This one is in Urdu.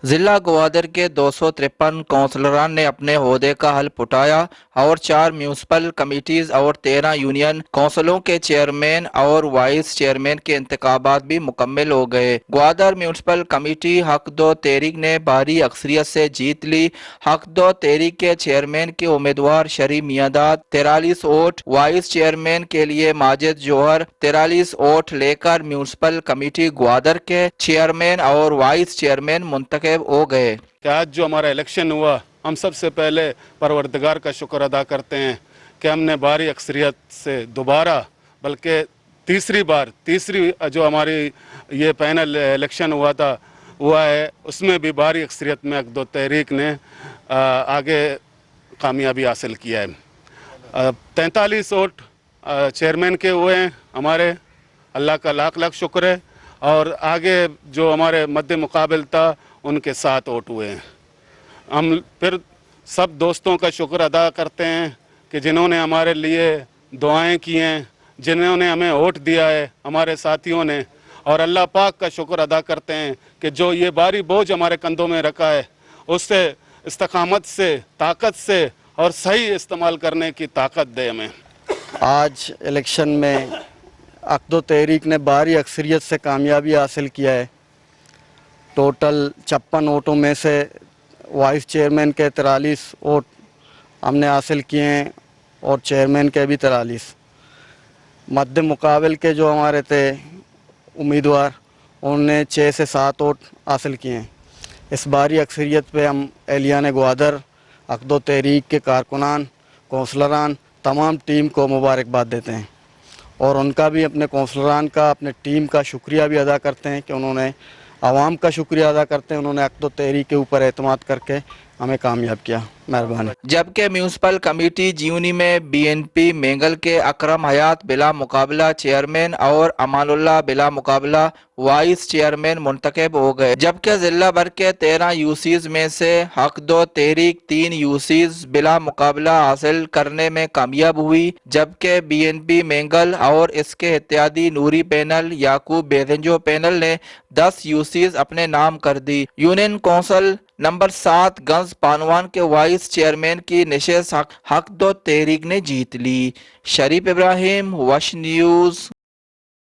ضلع گوادر کے 253 کونسلران نے اپنے عہدے کا حلف اٹھایا اور 4 میونسپل کمیٹیز اور 13 یونین کونسلوں کے چیئرمین اور وائس چیئرمین کے انتخابات بھی مکمل ہو گئے۔ گوادر میونسپل کمیٹی حق دو تحریک نے بھاری اکثریت سے جیت لی۔ حق دو تحریک کے چیئرمین کے امیدوار شری میانداد 43 ووٹ، وائس چیئرمین کے لیے ماجد جوہر 43 ووٹ لے کر میونسپل کمیٹی گوادر کے چیئرمین اور وائس چیئرمین منتخب ہو گئے۔ کہ آج جو ہمارا الیکشن ہوا، ہم سب سے پہلے پروردگار کا شکر ادا کرتے ہیں کہ ہم نے بھاری اکثریت سے دوبارہ، بلکہ تیسری جو ہماری یہ پینل الیکشن ہوا ہے، اس میں بھی بھاری اکثریت میں حق دو تحریک نے آگے کامیابی حاصل کیا ہے۔ 43 ووٹ چیئرمین کے ہوئے ہیں ہمارے، اللہ کا لاکھ لاکھ شکر ہے، اور آگے جو ہمارے مد مقابل تھا ان کے 7 ووٹ ہوئے ہیں۔ ہم پھر سب دوستوں کا شکر ادا کرتے ہیں کہ جنہوں نے ہمارے لیے دعائیں کی ہیں، جنہوں نے ہمیں ووٹ دیا ہے، ہمارے ساتھیوں نے، اور اللہ پاک کا شکر ادا کرتے ہیں کہ جو یہ بھاری بوجھ ہمارے کندھوں میں رکھا ہے اس سے استقامت سے، طاقت سے اور صحیح استعمال کرنے کی طاقت دے ہمیں۔ آج الیکشن میں حق دو تحریک نے بھاری اکثریت سے کامیابی حاصل کیا ہے۔ ٹوٹل 56 ووٹوں میں سے وائس چیئرمین کے 43 ووٹ ہم نے حاصل کیے ہیں اور چیئرمین کے بھی 43۔ مد مقابل کے جو ہمارے تھے امیدوار، انہوں نے 6 سے 7 ووٹ حاصل کیے ہیں۔ اس بھاری اکثریت پہ ہم اہلیان گوادر، حق دو تحریک کے کارکنان، کونسلران، تمام ٹیم کو مبارکباد دیتے ہیں، اور ان کا بھی، اپنے کونسلران کا، اپنے ٹیم کا شکریہ بھی ادا کرتے ہیں کہ انہوں نے، عوام کا شکریہ ادا کرتے ہیں، انہوں نے حق دو تحریک کے اوپر اعتماد کر کے ہمیں کامیاب کیا۔ مہربانی۔ جبکہ میونسپل کمیٹی جیونی میں بی این پی مینگل کے اکرم حیات بلا مقابلہ چیئرمین اور امان اللہ بلا مقابلہ وائس چیئرمین منتخب ہو گئے، جبکہ ضلع بھر کے 13 یوسیز میں سے حق دو تحریک 3 یوسیز بلا مقابلہ حاصل کرنے میں کامیاب ہوئی، جبکہ بی این پی مینگل اور اس کے اتحادی نوری پینل یعقوب بیگنجو پینل نے 10 یوسیز اپنے نام کر دی۔ یونین کونسل نمبر 7 گنز پانوان کے وائس چیئرمین کی نشست حق دو تحریک نے جیت لی۔ شریف ابراہیم، وش نیوز۔